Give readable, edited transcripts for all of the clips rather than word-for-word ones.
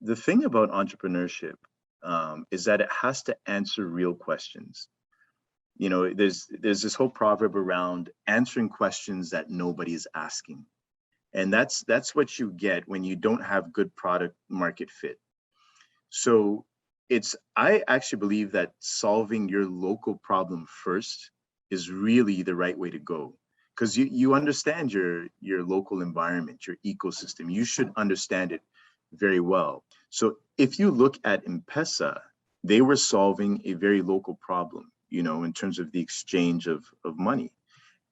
The thing about entrepreneurship is that it has to answer real questions. There's this whole proverb around answering questions that nobody is asking, and that's what you get when you don't have good product market fit. So I actually believe that solving your local problem first is really the right way to go, because you understand your local environment, your ecosystem. You should understand it very well. So if you look at M-Pesa, they were solving a very local problem, in terms of the exchange of money.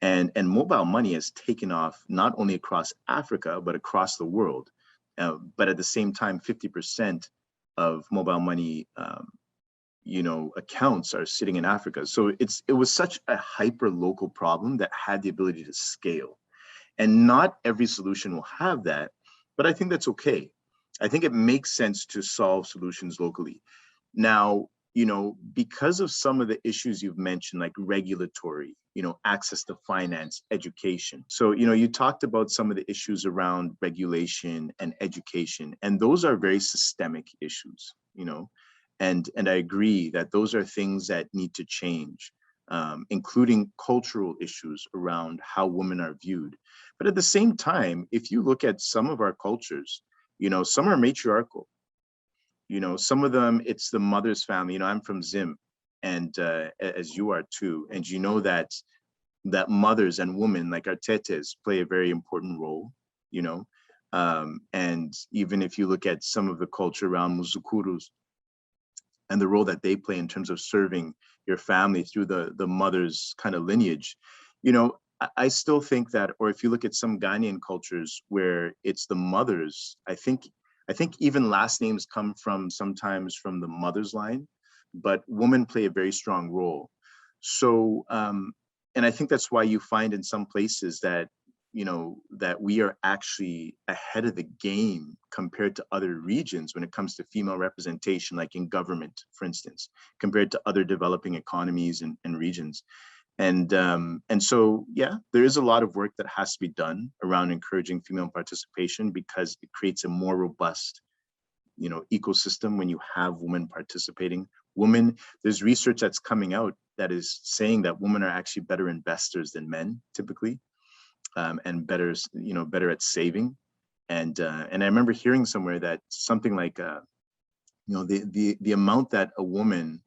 And mobile money has taken off not only across Africa, but across the world. But at the same time, 50% of mobile money, accounts are sitting in Africa. So it was such a hyper local problem that had the ability to scale. And not every solution will have that, but I think that's okay. I think it makes sense to solve solutions locally. Now, because of some of the issues you've mentioned, like regulatory, access to finance, education. So, you talked about some of the issues around regulation and education, and those are very systemic issues, and I agree that those are things that need to change, including cultural issues around how women are viewed. But at the same time, if you look at some of our cultures, some are matriarchal. Some of them, it's the mother's family. I'm from Zim, and as you are too, and that mothers and women, like our tetes, play a very important role. And even if you look at some of the culture around muzukurus and the role that they play in terms of serving your family through the mother's kind of lineage, I still think that, or if you look at some Ghanaian cultures where it's the mothers, I think even last names come sometimes from the mother's line, but women play a very strong role. So, and I think that's why you find in some places that, that we are actually ahead of the game compared to other regions when it comes to female representation, like in government, for instance, compared to other developing economies and regions. And so, yeah, there is a lot of work that has to be done around encouraging female participation, because it creates a more robust, ecosystem when you have women participating. There's research that's coming out that is saying that women are actually better investors than men typically, and better at saving. And I remember hearing somewhere that something like, the amount that a woman,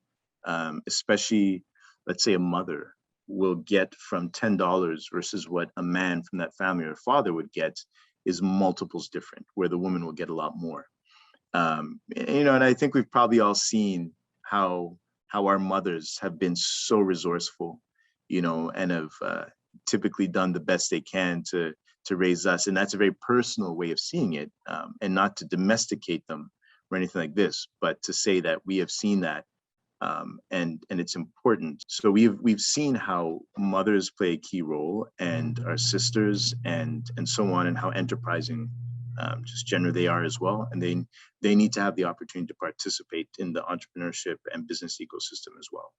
especially, let's say a mother, will get from $10 versus what a man from that family or father would get is multiples different, where the woman will get a lot more. And I think we've probably all seen how our mothers have been so resourceful, and have typically done the best they can to raise us. And that's a very personal way of seeing it, and not to domesticate them or anything like this, but to say that we have seen that. And it's important. So we've seen how mothers play a key role, and our sisters, and so on, and how enterprising, just generally they are as well. And they need to have the opportunity to participate in the entrepreneurship and business ecosystem as well.